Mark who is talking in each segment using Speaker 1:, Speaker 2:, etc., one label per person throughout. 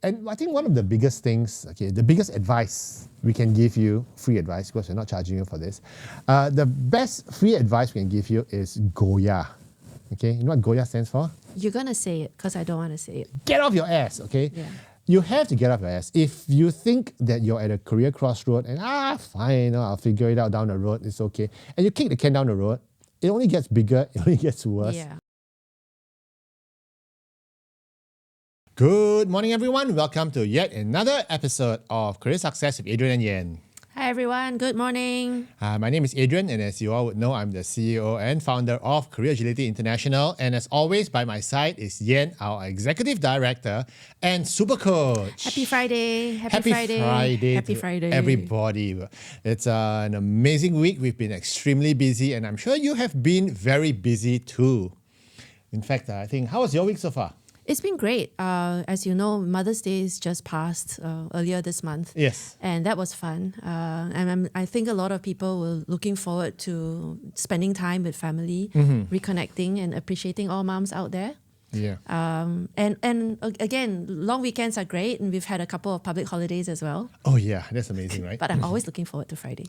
Speaker 1: And I think one of the biggest things, the biggest advice we can give you, free advice, because we're not charging you for this, the best free advice we can give you is Goya. Okay, you know what Goya stands for?
Speaker 2: You're going to say it because I don't want to say it.
Speaker 1: Get off your ass, okay?
Speaker 2: Yeah.
Speaker 1: You have to get off your ass. If you think that you're at a career crossroad and, fine, I'll figure it out down the road, it's okay. And you kick the can down the road, it only gets bigger, it only gets worse.
Speaker 2: Yeah.
Speaker 1: Good morning, everyone. Welcome to yet another episode of Career Success with Adrian and Yen.
Speaker 2: Hi, everyone. Good morning.
Speaker 1: My name is Adrian, and as you all would know, I'm the CEO and founder of Career Agility International. And as always, by my side is Yen, our Executive Director and Super Coach.
Speaker 2: Happy Friday.
Speaker 1: Happy Friday, everybody. It's an amazing week. We've been extremely busy, and I'm sure you have been very busy too. In fact, I think, how was your week so far?
Speaker 2: It's been great. As you know, Mother's Day is just passed earlier this month.
Speaker 1: Yes.
Speaker 2: And that was fun. And I think a lot of people were looking forward to spending time with family, reconnecting and appreciating all moms out there.
Speaker 1: Yeah.
Speaker 2: And again, long weekends are great, and we've had a couple of public holidays as well.
Speaker 1: Oh yeah, that's amazing, right?
Speaker 2: But I'm always looking forward to Friday.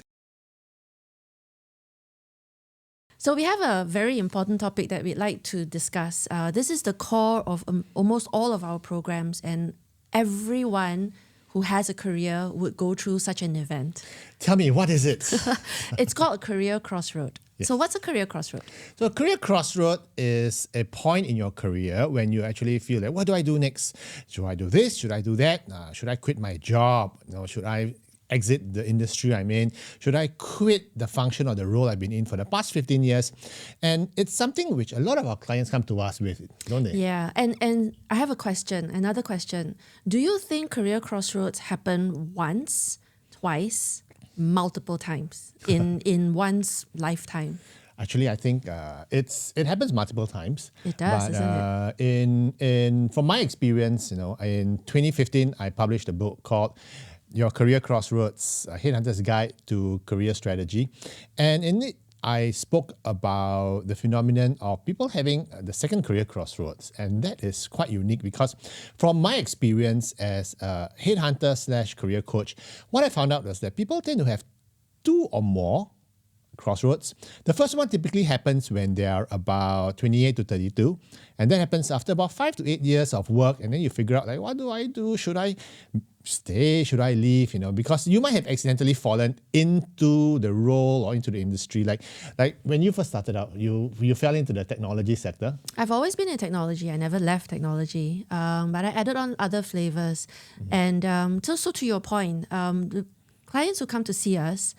Speaker 2: So we have a very important topic that we'd like to discuss. This is the core of almost all of our programs, and everyone who has a career would go through such an event.
Speaker 1: Tell me, what is it?
Speaker 2: It's called a career crossroad.
Speaker 1: Yes.
Speaker 2: So what's a career crossroad?
Speaker 1: So a career crossroad is a point in your career when you actually feel like, what do I do next? Should I do this? Should I do that? Should I quit my job? Should I exit the industry I'm in? Should I quit the function or the role I've been in for the past 15 years? And it's something which a lot of our clients come to us with, don't they?
Speaker 2: Yeah, and I have another question. Do you think career crossroads happen once, twice, multiple times in one's lifetime?
Speaker 1: Actually, I think it happens multiple times.
Speaker 2: It does,
Speaker 1: but,
Speaker 2: isn't
Speaker 1: it? From my experience, in 2015, I published a book called Your Career Crossroads, a Headhunter's Guide to Career Strategy. And in it, I spoke about the phenomenon of people having the second career crossroads. And that is quite unique because from my experience as a headhunter / career coach, what I found out was that people tend to have two or more crossroads. The first one typically happens when they are about 28 to 32. And that happens after about 5 to 8 years of work. And then you figure out, like, what do I do? Should I stay? Should I leave? Because you might have accidentally fallen into the role or into the industry. Like when you first started out, you fell into the technology sector.
Speaker 2: I've always been in technology. I never left technology, but I added on other flavors. And so to your point, the clients who come to see us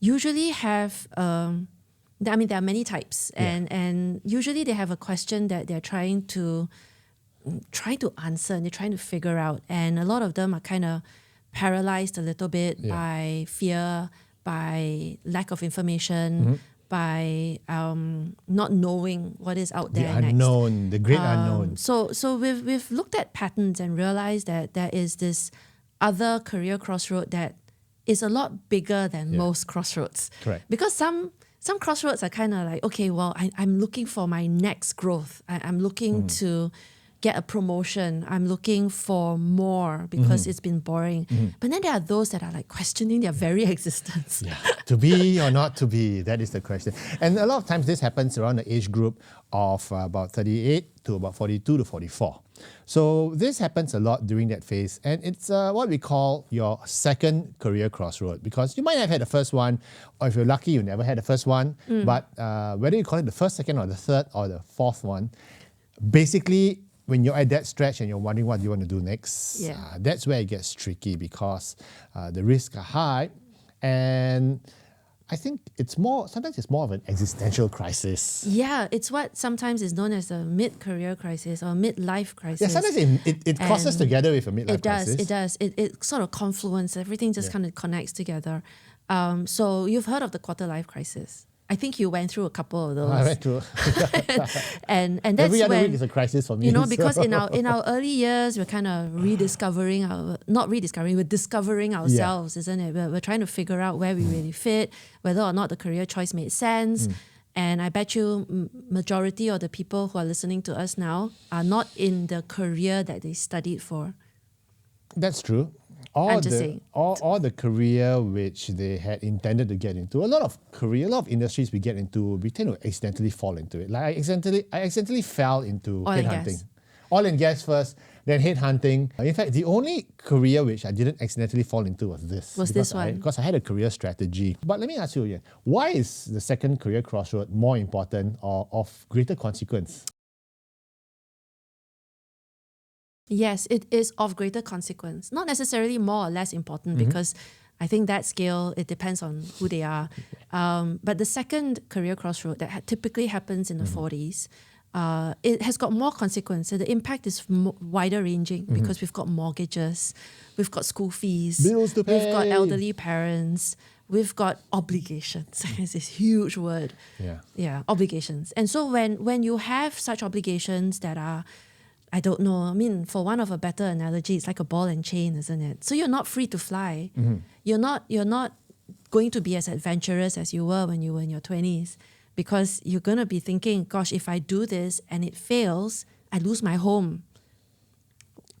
Speaker 2: usually have, there are many types, and usually they have a question that they're trying to answer and they're trying to figure out. And a lot of them are kind of paralyzed a little bit by fear, by lack of information, by not knowing what is out there
Speaker 1: next. The unknown, the great unknown.
Speaker 2: So we've looked at patterns and realized that there is this other career crossroad that is a lot bigger than most crossroads.
Speaker 1: Correct.
Speaker 2: Because some crossroads are kind of like, okay, well, I'm looking for my next growth. I'm looking to get a promotion. I'm looking for more because it's been boring. But then there are those that are like questioning their very existence.
Speaker 1: Yeah. To be or not to be, that is the question. And a lot of times this happens around the age group of about 38 to about 42 to 44. So this happens a lot during that phase, and it's what we call your second career crossroad, because you might have had the first one, or if you're lucky, you never had the first one. But whether you call it the first, second, or the third, or the fourth one, basically, when you're at that stretch and you're wondering what you want to do next, that's where it gets tricky because the risks are high, and I think sometimes it's more of an existential crisis.
Speaker 2: Yeah, it's what sometimes is known as a mid-career crisis or mid-life crisis.
Speaker 1: Yeah, sometimes it crosses together with a mid-life crisis.
Speaker 2: It does. It sort of confluence. Everything just kind of connects together. So you've heard of the quarter-life crisis. I think you went through a couple of those.
Speaker 1: I went through.
Speaker 2: and that's
Speaker 1: every other
Speaker 2: when,
Speaker 1: week is a crisis for me.
Speaker 2: Because in our early years, we're kind of we're discovering ourselves, isn't it? We're trying to figure out where we really fit, whether or not the career choice made sense. And I bet you majority of the people who are listening to us now are not in the career that they studied for.
Speaker 1: That's true.
Speaker 2: I'm just saying.
Speaker 1: All the career which they had intended to get into, a lot of industries we get into, we tend to accidentally fall into it. Like I accidentally fell into
Speaker 2: Oil and
Speaker 1: headhunting.
Speaker 2: gas.
Speaker 1: Oil and gas first, then headhunting. In fact, the only career which I didn't accidentally fall into was this. Because I had a career strategy. But let me ask you again, why is the second career crossroad more important or of greater consequence?
Speaker 2: Yes, it is of greater consequence. Not necessarily more or less important because I think that scale, it depends on who they are. But the second career crossroad that typically happens in the 40s, it has got more consequence. So the impact is wider ranging because we've got mortgages, we've got school fees,
Speaker 1: Bills to pay.
Speaker 2: we've got elderly parents, we've got obligations. It's this huge word. Yeah, obligations. And so when you have such obligations that are, I don't know, I mean, for one of a better analogy, it's like a ball and chain, isn't it? So you're not free to fly. You're not going to be as adventurous as you were when you were in your 20s because you're going to be thinking, gosh, if I do this and it fails, I lose my home.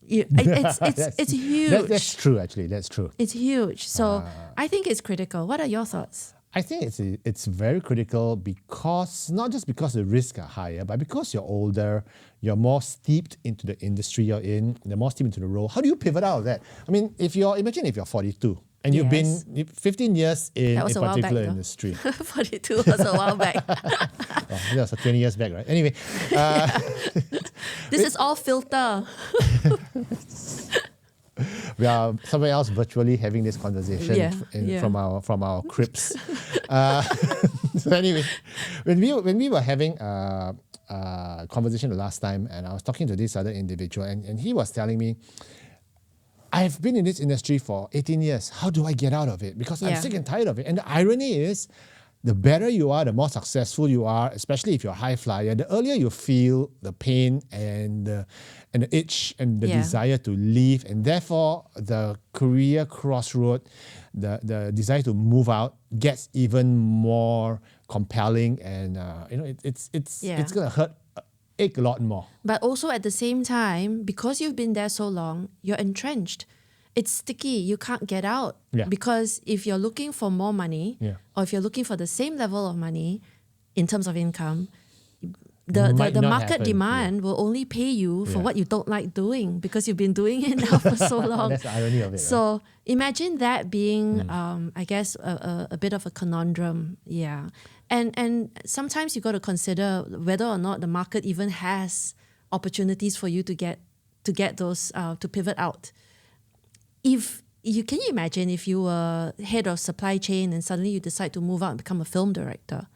Speaker 2: It's huge.
Speaker 1: That's true, actually. That's true.
Speaker 2: It's huge. So I think it's critical. What are your thoughts?
Speaker 1: I think it's very critical because, not just because the risks are higher, but because you're older, you're more steeped into the industry you're in, you're more steeped into the role. How do you pivot out of that? I mean, imagine if you're 42 and you've been 15 years in a particular industry.
Speaker 2: 42 was a while back.
Speaker 1: That was 20 years back, right? Anyway.
Speaker 2: This is all filter.
Speaker 1: We are somewhere else virtually having this conversation from our cribs. So anyway, when we were having a conversation the last time, and I was talking to this other individual, and he was telling me, I've been in this industry for 18 years. How do I get out of it? Because I'm sick and tired of it. And the irony is, the better you are, the more successful you are, especially if you're a high flyer, the earlier you feel the pain and the itch and the desire to leave. And therefore, the career crossroad, the desire to move out gets even more compelling. And it's going to ache a lot more.
Speaker 2: But also at the same time, because you've been there so long, you're entrenched. It's sticky. You can't get out. Because if you're looking for more money or if you're looking for the same level of money in terms of income, the market demand will only pay you for what you don't like doing because you've been doing it now for so long.
Speaker 1: That's the irony of it.
Speaker 2: So imagine that being, I guess, a bit of a conundrum. Yeah. And sometimes you got to consider whether or not the market even has opportunities for you to get those, to pivot out. Can you imagine if you were head of supply chain and suddenly you decide to move out and become a film director?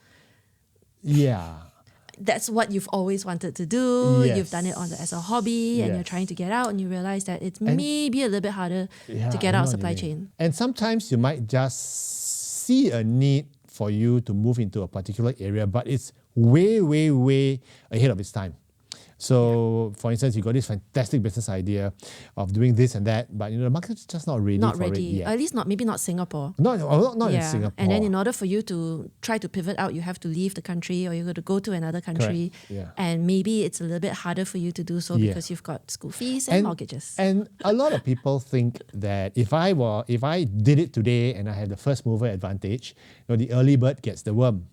Speaker 1: Yeah.
Speaker 2: That's what you've always wanted to do.
Speaker 1: Yes.
Speaker 2: You've done it as a hobby and you're trying to get out and you realize that it's maybe a little bit harder to get out of supply chain.
Speaker 1: And sometimes you might just see a need for you to move into a particular area, but it's way, way, way ahead of its time. So, for instance, you got this fantastic business idea of doing this and that, but the market's just not ready for it yet.
Speaker 2: At least maybe not Singapore.
Speaker 1: Not in Singapore.
Speaker 2: And then in order for you to try to pivot out, you have to leave the country or you got to go to another country. And maybe it's a little bit harder for you to do so because you've got school fees and mortgages.
Speaker 1: And a lot of people think that if I did it today and I have the first mover advantage, the early bird gets the worm.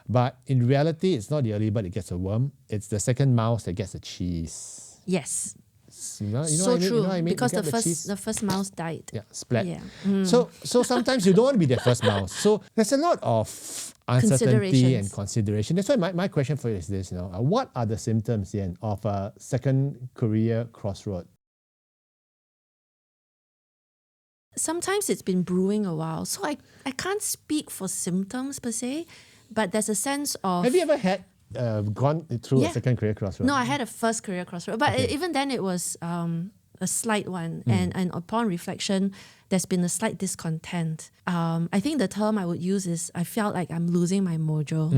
Speaker 1: But in reality, it's not the early bird that gets a worm. It's the second mouse that gets the cheese.
Speaker 2: Yes.
Speaker 1: So
Speaker 2: true.
Speaker 1: I mean?
Speaker 2: Because the first mouse died.
Speaker 1: Yeah, splat.
Speaker 2: Yeah.
Speaker 1: So sometimes you don't want to be the first mouse. So there's a lot of uncertainty and consideration. That's why my question for you is this: what are the symptoms then of a second career crossroad?
Speaker 2: Sometimes it's been brewing a while, so I can't speak for symptoms per se. But there's a sense of...
Speaker 1: Have you ever had gone through a second career crossroad?
Speaker 2: No, I had a first career crossroad. But even then it was a slight one. And upon reflection, there's been a slight discontent. I think the term I would use is I felt like I'm losing my mojo.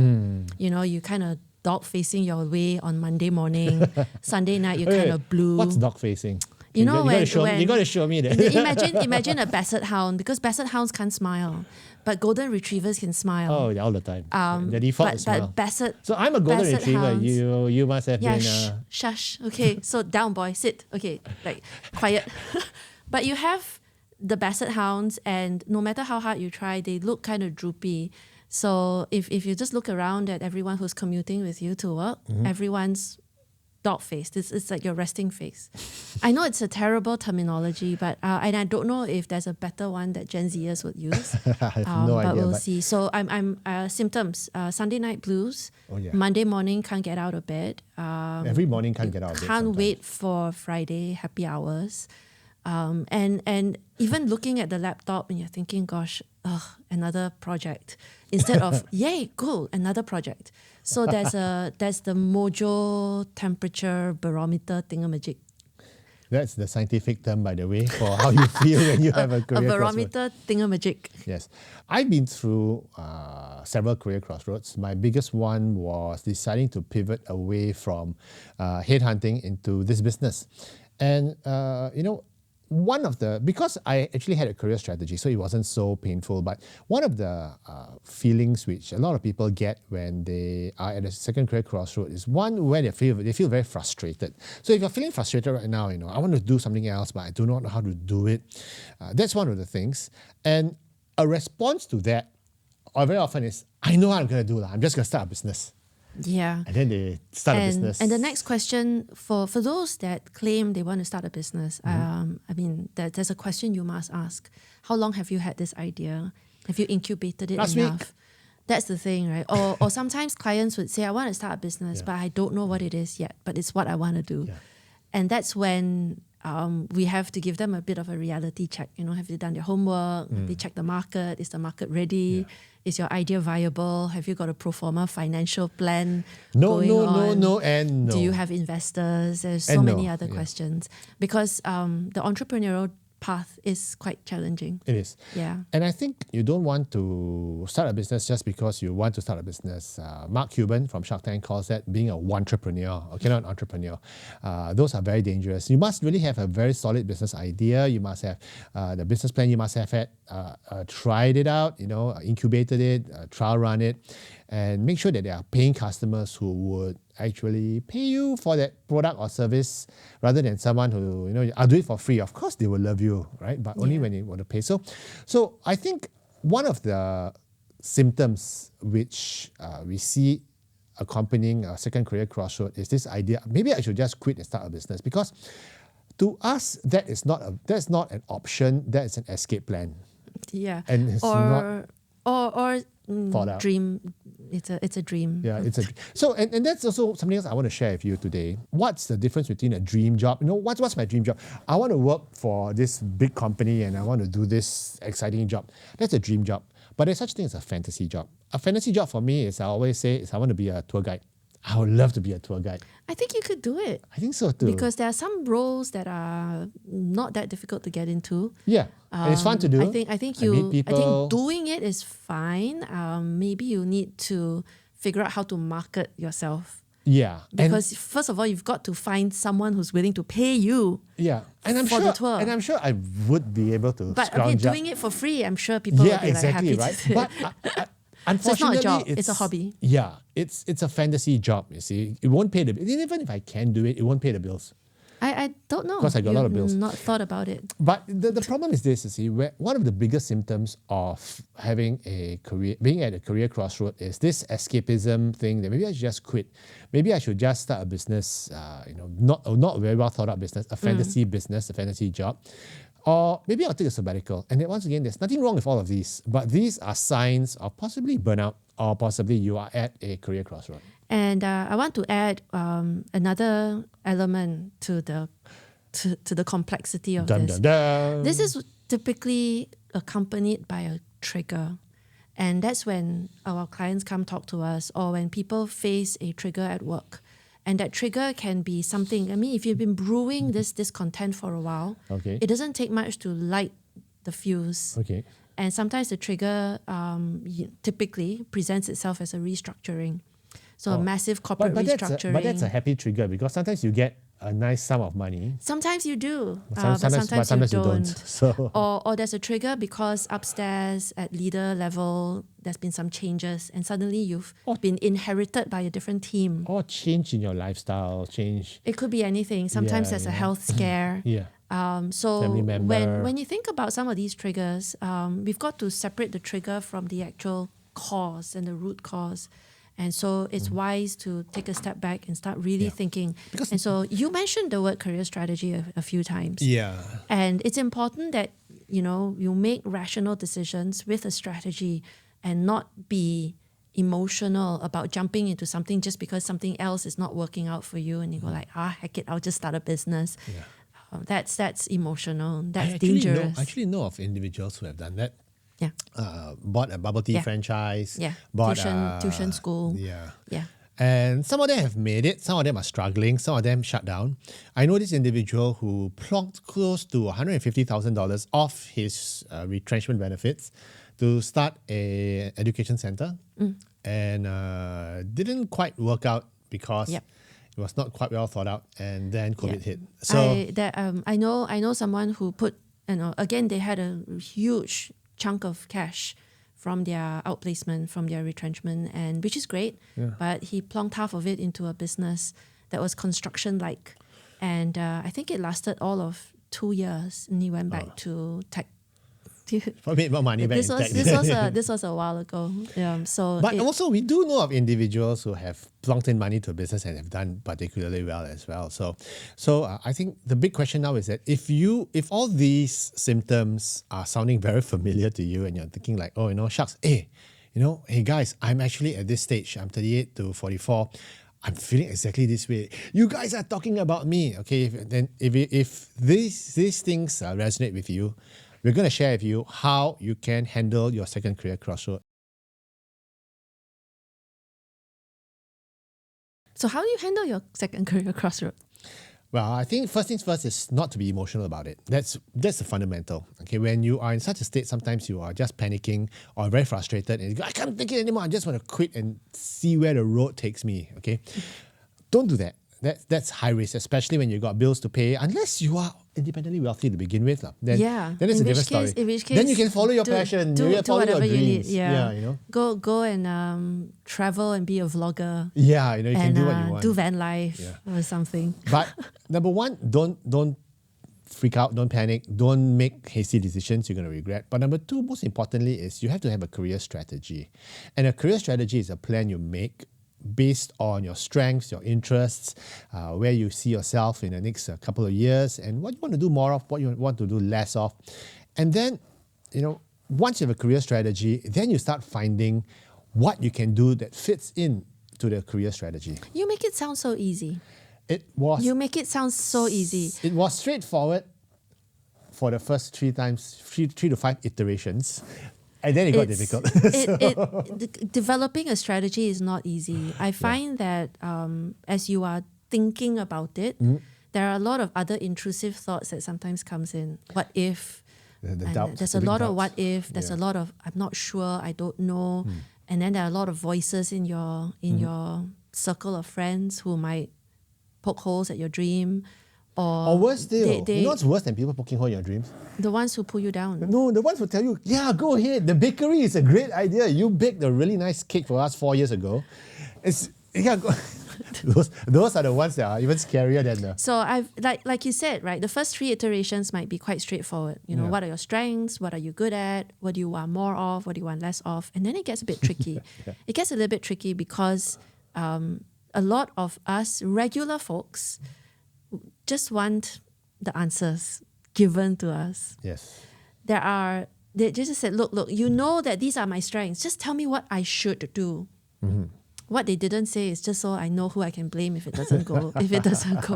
Speaker 2: You kind of dog-facing your way on Monday morning. Sunday night, you're kind of blue.
Speaker 1: What's dog-facing?
Speaker 2: You
Speaker 1: got to show me that.
Speaker 2: Imagine a basset hound, because basset hounds can't smile. But golden retrievers can smile.
Speaker 1: Oh, yeah, all the time. The default is smile.
Speaker 2: But basset.
Speaker 1: So I'm a golden retriever.
Speaker 2: Hounds,
Speaker 1: you must have been.
Speaker 2: Shush. Okay, so down, boy, sit. Okay, like quiet. But you have the basset hounds, and no matter how hard you try, they look kind of droopy. So if you just look around at everyone who's commuting with you to work, everyone's dog-faced. It's like your resting face. I know it's a terrible terminology, but and I don't know if there's a better one that Gen Zers would use.
Speaker 1: I have no
Speaker 2: but
Speaker 1: idea.
Speaker 2: we'll see. So I'm symptoms. Sunday night blues.
Speaker 1: Oh, yeah.
Speaker 2: Monday morning can't get out of bed.
Speaker 1: Every morning can't get out of bed.
Speaker 2: Can't
Speaker 1: sometimes.
Speaker 2: wait for Friday happy hours. And even looking at the laptop and you're thinking, gosh, another project. Instead of, yay, cool, another project. So there's the Mojo temperature barometer thingamajig.
Speaker 1: That's the scientific term, by the way, for how you feel when you have a career
Speaker 2: A barometer thingamajig.
Speaker 1: Yes. I've been through several career crossroads. My biggest one was deciding to pivot away from headhunting into this business. And, because I actually had a career strategy, so it wasn't so painful, but one of the feelings which a lot of people get when they are at a second career crossroad is one where they feel very frustrated. So if you're feeling frustrated right now, I want to do something else, but I do not know how to do it. That's one of the things. And a response to that, or very often is, I know what I'm going to do. I'm just going to start a business.
Speaker 2: Yeah.
Speaker 1: And then they start a business.
Speaker 2: And the next question for those that claim they want to start a business, there's a question you must ask. How long have you had this idea? Have you incubated it
Speaker 1: Last
Speaker 2: enough?
Speaker 1: week.
Speaker 2: That's the thing, right? Or sometimes clients would say, I want to start a business, but I don't know what it is yet, but it's what I want to do.
Speaker 1: Yeah.
Speaker 2: And that's when we have to give them a bit of a reality check. Have you done your homework? Have you checked the market? Is the market ready?
Speaker 1: Yeah.
Speaker 2: Is your idea viable? Have you got a pro forma financial plan
Speaker 1: No,
Speaker 2: going on?
Speaker 1: no, and no.
Speaker 2: Do you have investors? There's so
Speaker 1: And
Speaker 2: many
Speaker 1: no,
Speaker 2: other
Speaker 1: yeah.
Speaker 2: questions. Because the entrepreneurial path is quite challenging.
Speaker 1: It is.
Speaker 2: Yeah.
Speaker 1: And I think you don't want to start a business just because you want to start a business. Mark Cuban from Shark Tank calls that being a entrepreneur, okay, not an entrepreneur. Those are very dangerous. You must really have a very solid business idea. You must have the business plan. You must have had tried it out, incubated it, trial run it, and make sure that there are paying customers who would actually pay you for that product or service rather than someone who, I'll do it for free. Of course, they will love you, right? But only when they want to pay. So I think one of the symptoms which we see accompanying a second career crossroad is this idea, maybe I should just quit and start a business, because to us, that's not an option, that is an escape plan.
Speaker 2: Yeah.
Speaker 1: And it's not
Speaker 2: dream. It's a dream.
Speaker 1: Yeah, it's a so and that's also something else I want to share with you today. What's the difference between a dream job? What's my dream job? I want to work for this big company and I want to do this exciting job. That's a dream job. But there's such thing as a fantasy job. A fantasy job for me is, I always say, is I want to be a tour guide. I would love to be a tour guide.
Speaker 2: I think you could do it.
Speaker 1: I think so too.
Speaker 2: Because there are some roles that are not that difficult to get into.
Speaker 1: Yeah, and it's fun to do.
Speaker 2: I think doing it is fine. Maybe you need to figure out how to market yourself.
Speaker 1: Yeah,
Speaker 2: Because first of all, you've got to find someone who's willing to pay you.
Speaker 1: Yeah, and I'm
Speaker 2: for
Speaker 1: sure,
Speaker 2: the tour.
Speaker 1: and I'm sure I would be able to.
Speaker 2: But
Speaker 1: scrounge up.
Speaker 2: doing it for free, I'm sure people
Speaker 1: Yeah,
Speaker 2: would be
Speaker 1: exactly,
Speaker 2: like happy
Speaker 1: right.
Speaker 2: to do it.
Speaker 1: But
Speaker 2: So it's not a
Speaker 1: unfortunately,
Speaker 2: job, it's a hobby.
Speaker 1: Yeah, it's a fantasy job. You see, it won't pay the bills. Even if I can do it won't pay the bills.
Speaker 2: I don't know.
Speaker 1: Because I got a lot of bills.
Speaker 2: Not thought about it.
Speaker 1: But the problem is this, you see, where one of the biggest symptoms of having being at a career crossroad is this escapism thing that maybe I should just quit. Maybe I should just start a business, not a very well thought out business, a fantasy business, a fantasy job. Or maybe I'll take a sabbatical. And then once again, there's nothing wrong with all of these, but these are signs of possibly burnout or possibly you are at a career crossroad.
Speaker 2: And I want to add another element to the complexity of
Speaker 1: Dun,
Speaker 2: this.
Speaker 1: dun, dun.
Speaker 2: This is typically accompanied by a trigger. And that's when our clients come talk to us, or when people face a trigger at work. And that trigger can be something, if you've been brewing this discontent for a while,
Speaker 1: Okay.
Speaker 2: it doesn't take much to light the fuse.
Speaker 1: Okay.
Speaker 2: And sometimes the trigger typically presents itself as a restructuring. So a massive corporate restructuring.
Speaker 1: But that's a happy trigger, because sometimes you get a nice sum of money.
Speaker 2: Sometimes you do,
Speaker 1: But sometimes you don't. So
Speaker 2: Or there's a trigger because upstairs at leader level, there's been some changes and suddenly you've been inherited by a different team.
Speaker 1: or change in your lifestyle, change.
Speaker 2: It could be anything. Sometimes there's a health scare.
Speaker 1: Yeah.
Speaker 2: So
Speaker 1: Family member.
Speaker 2: when you think about some of these triggers, we've got to separate the trigger from the actual cause and the root cause. And so it's wise to take a step back and start really thinking. And so you mentioned the word career strategy a few times.
Speaker 1: Yeah.
Speaker 2: And it's important that, you make rational decisions with a strategy and not be emotional about jumping into something just because something else is not working out for you. And you go like, heck it, I'll just start a business.
Speaker 1: Yeah.
Speaker 2: That's emotional. That's
Speaker 1: I actually
Speaker 2: dangerous.
Speaker 1: I actually know of individuals who have done that.
Speaker 2: Yeah.
Speaker 1: Bought a bubble tea franchise.
Speaker 2: Yeah.
Speaker 1: Bought
Speaker 2: Tuition school.
Speaker 1: Yeah.
Speaker 2: Yeah.
Speaker 1: And some of them have made it. Some of them are struggling. Some of them shut down. I know this individual who plonked close to $150,000 off his retrenchment benefits to start a education center, and didn't quite work out because it was not quite well thought out. And then COVID hit. So
Speaker 2: I know someone who put, again, they had a huge chunk of cash from their outplacement, from their retrenchment, and which is great.
Speaker 1: Yeah.
Speaker 2: But he plonked half of it into a business that was construction-like, and I think it lasted all of 2 years, and he went back to tech.
Speaker 1: probably made more money back
Speaker 2: This
Speaker 1: in
Speaker 2: was
Speaker 1: tech.
Speaker 2: this was a while ago.
Speaker 1: But also, we do know of individuals who have plunked in money to a business and have done particularly well as well. So I think the big question now is that if all these symptoms are sounding very familiar to you and you're thinking like, shucks, hey guys, I'm actually at this stage. I'm 38 to 44. I'm feeling exactly this way. You guys are talking about me. Okay, if these things resonate with you, we're going to share with you how you can handle your second career crossroad.
Speaker 2: So how do you handle your second career crossroad?
Speaker 1: Well, I think first things first is not to be emotional about it. That's the fundamental. Okay, when you are in such a state, sometimes you are just panicking or very frustrated and you go, I can't take it anymore. I just want to quit and see where the road takes me. Okay, don't do that. That's high risk, especially when you got bills to pay. Unless you are independently wealthy to begin with, then it's a different story.
Speaker 2: In which case,
Speaker 1: then you can follow your passion. You can follow your dreams.
Speaker 2: You need. Go and travel and be a vlogger.
Speaker 1: Yeah, you can do what you want.
Speaker 2: Do van life or something.
Speaker 1: But number one, don't freak out, don't panic, don't make hasty decisions you're going to regret. But number two, most importantly, is you have to have a career strategy. And a career strategy is a plan you make based on your strengths, your interests, where you see yourself in the next couple of years, and what you want to do more of, what you want to do less of. And then, once you have a career strategy, then you start finding what you can do that fits in to the career strategy.
Speaker 2: You make it sound so easy.
Speaker 1: You
Speaker 2: make it sound so easy.
Speaker 1: It was straightforward for the first 3 to 5 iterations. And then it got difficult.
Speaker 2: Developing a strategy is not easy. I find that as you are thinking about it, there are a lot of other intrusive thoughts that sometimes comes in. What if? There's a lot of what if. There's a lot of I'm not sure. I don't know. And then there are a lot of voices in your circle of friends who might poke holes at your dream. Or
Speaker 1: worse still, you know what's worse than people poking holes in your dreams?
Speaker 2: The ones who pull you down.
Speaker 1: No, the ones who tell you, yeah, go ahead. The bakery is a great idea. You baked a really nice cake for us 4 years ago. Those are the ones that are even scarier than the...
Speaker 2: So I've like you said, right? The first 3 iterations might be quite straightforward. What are your strengths? What are you good at? What do you want more of? What do you want less of? And then it gets a bit tricky. It gets a little bit tricky because a lot of us regular folks just want the answers given to us.
Speaker 1: Yes.
Speaker 2: They just said, look, you know that these are my strengths. Just tell me what I should do. What they didn't say is just so I know who I can blame if it doesn't go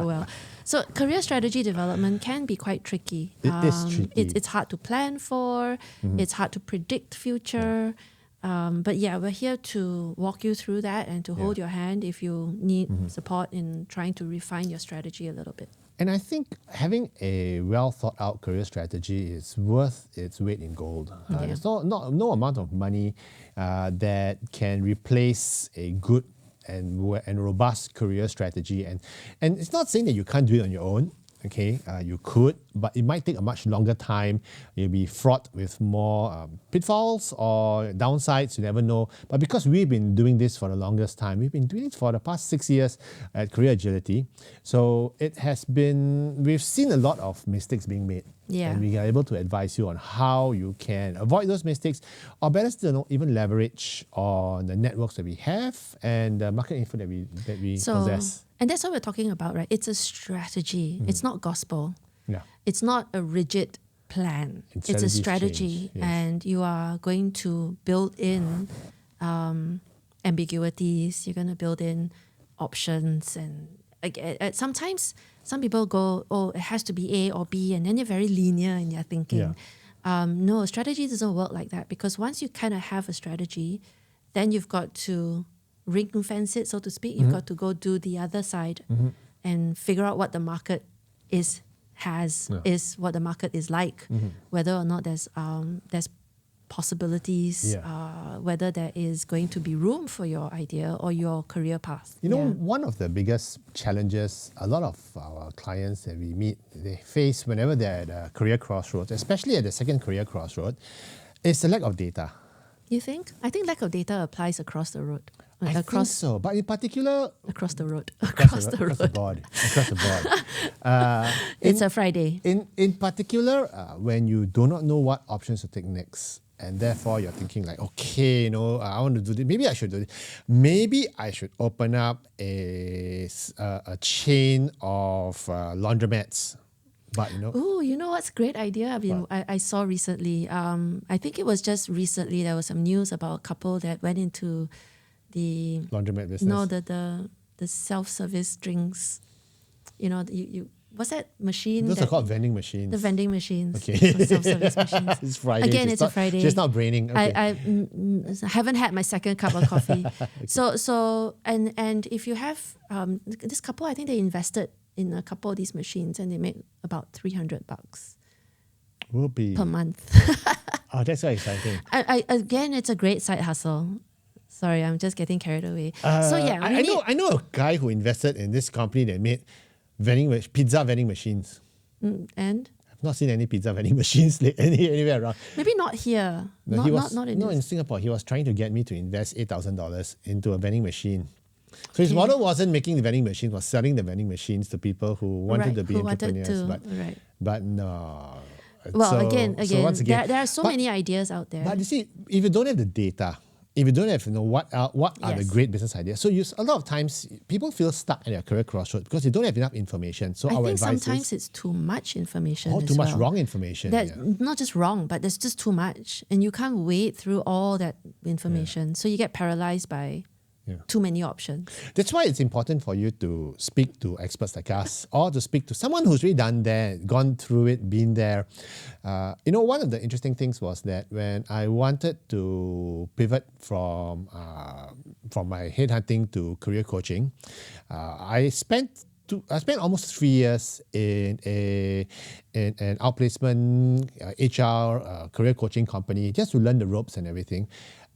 Speaker 2: well. So career strategy development can be quite tricky.
Speaker 1: It is tricky.
Speaker 2: It's hard to plan for. It's hard to predict future. But we're here to walk you through that and to hold your hand if you need support in trying to refine your strategy a little bit.
Speaker 1: And I think having a well thought out career strategy is worth its weight in gold. There's no amount of money that can replace a good and robust career strategy. And it's not saying that you can't do it on your own. Okay, you could, but it might take a much longer time. You'll be fraught with more pitfalls or downsides. You never know. But because we've been doing this for the longest time, we've been doing it for the past 6 years at Career Agility. So we've seen a lot of mistakes being made.
Speaker 2: Yeah.
Speaker 1: And we are able to advise you on how you can avoid those mistakes, or better still, even leverage on the networks that we have and the market info that we possess.
Speaker 2: And that's what we're talking about, right? It's a strategy. It's not gospel.
Speaker 1: Yeah.
Speaker 2: It's not a rigid plan. It's a strategy.
Speaker 1: Yes.
Speaker 2: And you are going to build in ambiguities. You're going to build in options. And sometimes some people go, oh, it has to be A or B. And then they're very linear in their thinking.
Speaker 1: Yeah.
Speaker 2: No, strategy doesn't work like that. Because once you kind of have a strategy, then you've got to ring fence it, so to speak. You've got to go do the other side and figure out what the market is what the market is like, whether or not there's possibilities, whether there is going to be room for your idea or your career path.
Speaker 1: You know, one of the biggest challenges a lot of our clients that we meet, they face whenever they're at a career crossroads, especially at the second career crossroad, is the lack of data.
Speaker 2: You think? I think lack of data applies across the road.
Speaker 1: I think so, but in particular...
Speaker 2: Across the road.
Speaker 1: Across the board.
Speaker 2: It's a Friday.
Speaker 1: In particular, when you do not know what options to take next, and therefore you're thinking like, okay, I want to do this. Maybe I should do this. Maybe I should open up a chain of laundromats. But
Speaker 2: Oh, you know what's a great idea? I saw recently. I think it was just recently there was some news about a couple that went into the
Speaker 1: laundromat business.
Speaker 2: No, the self-service drinks. You what's that machine?
Speaker 1: Those are called vending machines.
Speaker 2: The vending machines.
Speaker 1: Okay.
Speaker 2: Self-service machines.
Speaker 1: It's Friday.
Speaker 2: Again, it's a Friday.
Speaker 1: Just not braining. Okay.
Speaker 2: I haven't had my second cup of coffee. Okay. So and if you have this couple, I think they invested in a couple of these machines and they make about $300 per month.
Speaker 1: Oh, that's so exciting.
Speaker 2: Again, it's a great side hustle. Sorry, I'm just getting carried away.
Speaker 1: I know a guy who invested in this company that made pizza vending machines.
Speaker 2: And
Speaker 1: I've not seen any pizza vending machines anywhere around.
Speaker 2: Maybe not here.
Speaker 1: No,
Speaker 2: not
Speaker 1: in Singapore. He was trying to get me to invest $8,000 into a vending machine. So his model wasn't making the vending machines, was selling the vending machines to people who wanted to be entrepreneurs. But no.
Speaker 2: Well, so, again, there are so many ideas out there.
Speaker 1: But you see, if you don't have the data, if you don't have what are the great business ideas, so a lot of times people feel stuck at their career crossroads because they don't have enough information. So
Speaker 2: I
Speaker 1: our
Speaker 2: think
Speaker 1: advice
Speaker 2: sometimes it's too much information.
Speaker 1: Too much wrong information.
Speaker 2: Not just wrong, but there's just too much, and you can't wade through all that information. So you get paralyzed by too many options.
Speaker 1: That's why it's important for you to speak to experts like us, or to speak to someone who's really done that, gone through it, been there. One of the interesting things was that when I wanted to pivot from my headhunting to career coaching, I spent almost 3 years in an outplacement HR career coaching company just to learn the ropes and everything.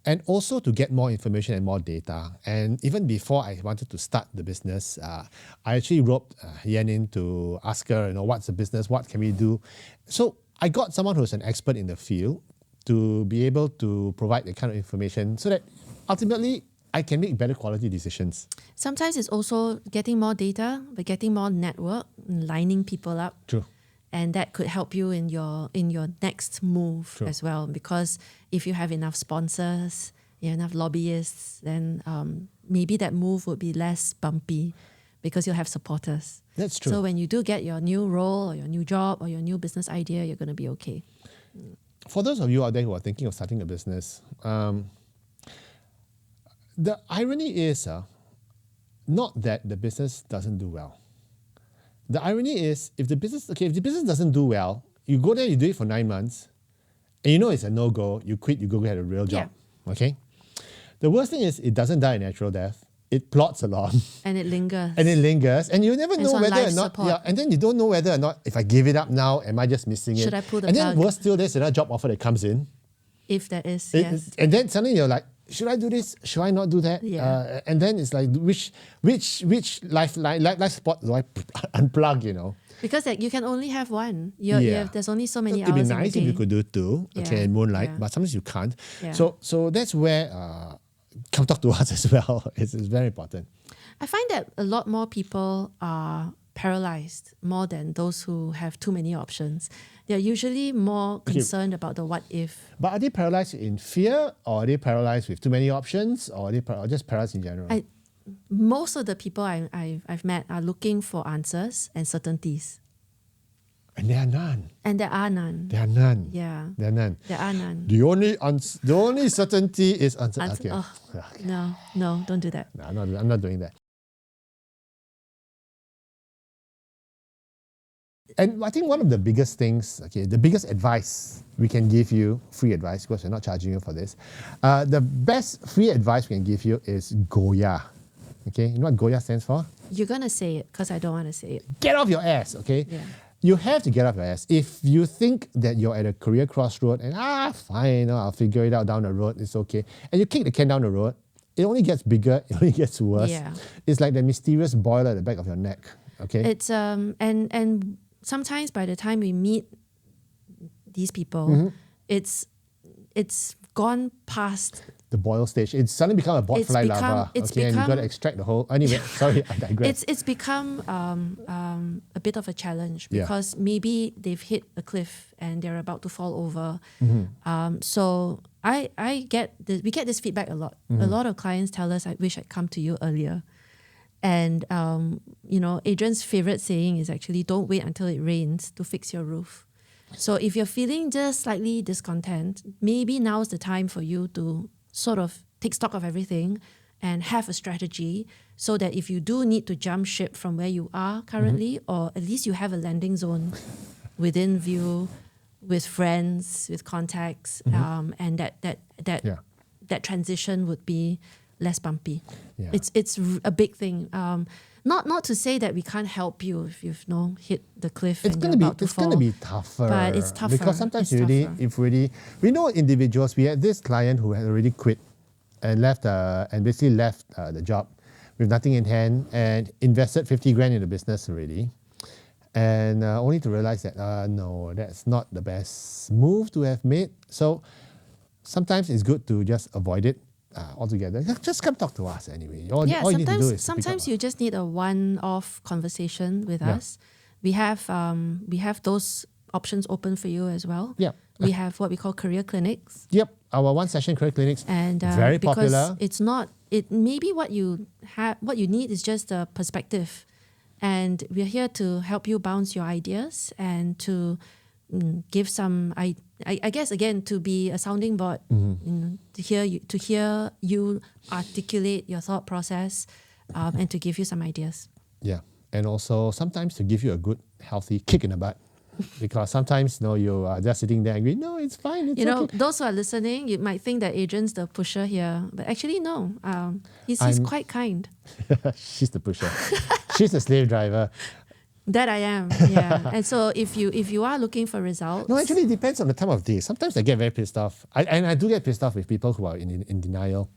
Speaker 1: And also to get more information and more data. And even before I wanted to start the business, I actually roped Yen in to ask her, what's the business? What can we do? So I got someone who's an expert in the field to be able to provide the kind of information so that ultimately I can make better quality decisions.
Speaker 2: Sometimes it's also getting more data, but getting more network, lining people up.
Speaker 1: True.
Speaker 2: And that could help you in your next move as well. Because if you have enough sponsors, enough lobbyists, then maybe that move would be less bumpy because you'll have supporters.
Speaker 1: That's true.
Speaker 2: So when you do get your new role or your new job or your new business idea, you're going to be okay.
Speaker 1: For those of you out there who are thinking of starting a business, the irony is not that the business doesn't do well. The irony is, if the business doesn't do well, you go there, you do it for 9 months, and it's a no-go, you quit, you go get a real job, okay? The worst thing is, it doesn't die a natural death. It plots along.
Speaker 2: And it lingers.
Speaker 1: And you never know whether or not, and then you don't know whether or not, if I give it up now, am I just missing
Speaker 2: Should
Speaker 1: it?
Speaker 2: I pull the
Speaker 1: plug?
Speaker 2: plug?
Speaker 1: And then worse still, there's another job offer that comes in.
Speaker 2: If that is, yes.
Speaker 1: And then suddenly you're like, should I do this? Should I not do that?
Speaker 2: Yeah.
Speaker 1: And then it's like, which life spot do I unplug, you know?
Speaker 2: Because like, you can only have one.
Speaker 1: Yeah.
Speaker 2: There's only so many
Speaker 1: It'd
Speaker 2: hours
Speaker 1: be nice
Speaker 2: in a
Speaker 1: if
Speaker 2: day.
Speaker 1: you could do two, okay,
Speaker 2: Yeah,
Speaker 1: in moonlight,
Speaker 2: yeah.
Speaker 1: but sometimes you can't.
Speaker 2: Yeah.
Speaker 1: So that's where come talk to us as well. It's very important.
Speaker 2: I find that a lot more people are paralyzed more than those who have too many options. They're usually more concerned about the what if.
Speaker 1: But are they paralyzed in fear, or are they paralyzed with too many options, or are they or just paralyzed in general?
Speaker 2: Most of the people I've met are looking for answers and certainties.
Speaker 1: And there are none.
Speaker 2: And there are none.
Speaker 1: There are none.
Speaker 2: Yeah.
Speaker 1: There are none.
Speaker 2: There are none.
Speaker 1: The only certainty is uncertainty.
Speaker 2: Answer-
Speaker 1: Okay.
Speaker 2: No, don't do that.
Speaker 1: No, I'm not doing that. And I think one of the biggest things, the biggest advice we can give you, free advice, because we're not charging you for this, the best free advice we can give you is Goya. Okay, you know what Goya stands for?
Speaker 2: You're going to say it because I don't want to say it.
Speaker 1: Get off your ass, okay?
Speaker 2: Yeah.
Speaker 1: You have to get off your ass. If you think that you're at a career crossroad and, fine, I'll figure it out down the road, it's okay. And you kick the can down the road, it only gets bigger, it only gets worse.
Speaker 2: Yeah.
Speaker 1: It's like the mysterious boiler at the back of your neck, okay?
Speaker 2: It's, and sometimes by the time we meet these people, it's gone past
Speaker 1: the boil stage. It's suddenly become a botfly lava. And you've got to extract the whole. Anyway, sorry, I digress.
Speaker 2: It's become a bit of a challenge because maybe they've hit a cliff and they're about to fall over. So we get this feedback a lot. A lot of clients tell us, "I wish I'd come to you earlier." And Adrian's favorite saying is actually, "Don't wait until it rains to fix your roof." So if you're feeling just slightly discontent, maybe now's the time for you to sort of take stock of everything and have a strategy so that if you do need to jump ship from where you are currently, or at least you have a landing zone within view with friends, with contacts, and that transition would be less bumpy.
Speaker 1: Yeah.
Speaker 2: It's a big thing. Not to say that we can't help you if you've hit the cliff
Speaker 1: It's
Speaker 2: and
Speaker 1: going
Speaker 2: you're
Speaker 1: to be
Speaker 2: about to fall.
Speaker 1: tougher.
Speaker 2: But it's tougher.
Speaker 1: Because sometimes
Speaker 2: It's
Speaker 1: we know individuals. We had this client who had already quit and left the job with nothing in hand and invested 50 grand in the business already, and only to realize that no, that's not the best move to have made. So sometimes it's good to just avoid it altogether. Just come talk to us anyway. All you need to do is
Speaker 2: sometimes you just need a one-off conversation with us. We have those options open for you as well.
Speaker 1: Yeah.
Speaker 2: We have what we call career clinics.
Speaker 1: Yep, our one-session career clinics,
Speaker 2: And
Speaker 1: very
Speaker 2: because
Speaker 1: popular.
Speaker 2: it's not maybe what you need is just a perspective, and we're here to help you bounce your ideas and to give some I guess again to be a sounding board, to hear you articulate your thought process, and to give you some ideas.
Speaker 1: Yeah, and also sometimes to give you a good, healthy kick in the butt. Because sometimes you are just sitting there angry. No, it's fine. It's okay.
Speaker 2: Those who are listening, you might think that Adrian's the pusher here, but actually no. He's quite kind.
Speaker 1: She's the pusher. She's the slave driver.
Speaker 2: That I am, yeah. And so if you are looking for results,
Speaker 1: No, actually, it depends on the time of day. Sometimes I get very pissed off. I do get pissed off with people who are in denial.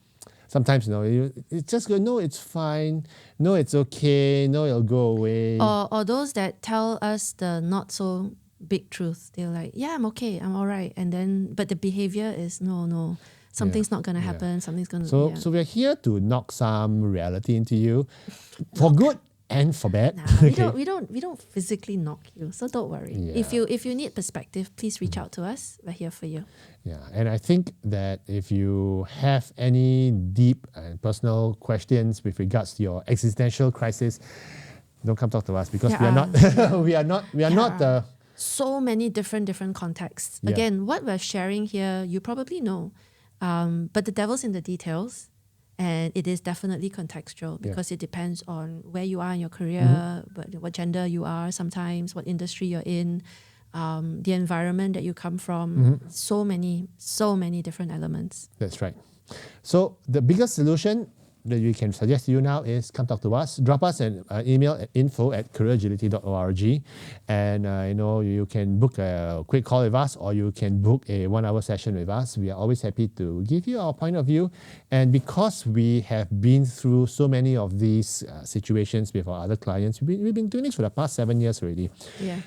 Speaker 1: Sometimes, it's just go, no, it's fine. No, it's okay. No, it'll go away.
Speaker 2: or those that tell us the not so big truth. They're like, yeah, I'm okay, I'm all right. And then, but the behavior is no, something's not going to happen. Something's going to.
Speaker 1: So we're here to knock some reality into you, for good and for bad.
Speaker 2: Nah, we don't physically knock you, so don't worry.
Speaker 1: Yeah.
Speaker 2: If you need perspective, please reach out to us. We're here for you.
Speaker 1: Yeah, and I think that if you have any deep and personal questions with regards to your existential crisis, don't come talk to us because we are not not the.
Speaker 2: So many different contexts.
Speaker 1: Yeah.
Speaker 2: Again, what we're sharing here, you probably know, but the devil's in the details. And it is definitely contextual because it depends on where you are in your career, what gender you are sometimes, what industry you're in, the environment that you come from. So many different elements.
Speaker 1: That's right. So the biggest solution that we can suggest to you now is come talk to us. Drop us an email at info@careeragility.org, and you can book a quick call with us, or you can book a 1-hour session with us. We are always happy to give you our point of view, and because we have been through so many of these situations with our other clients, we've been doing this for the past 7 years already.
Speaker 2: Yeah.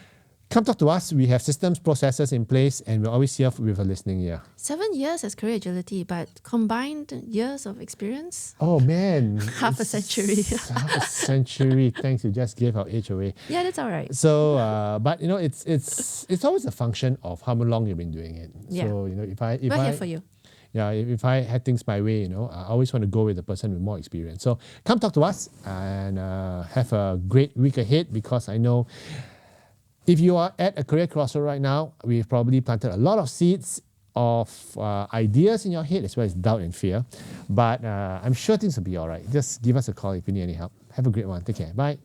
Speaker 1: Come talk to us. We have systems, processes in place, and we're always here with a listening ear.
Speaker 2: 7 years as career agility, but combined years of experience?
Speaker 1: Oh man.
Speaker 2: Half a century.
Speaker 1: Half a century. Thanks, you just gave our age away.
Speaker 2: Yeah, that's all right.
Speaker 1: So, but it's always a function of how long you've been doing it.
Speaker 2: Yeah.
Speaker 1: So,
Speaker 2: We're here for you.
Speaker 1: Yeah, if I had things my way, I always want to go with the person with more experience. So come talk to us and have a great week ahead, because I know if you are at a career crossroad right now, we've probably planted a lot of seeds of ideas in your head, as well as doubt and fear. But I'm sure things will be all right. Just give us a call if you need any help. Have a great one. Take care. Bye.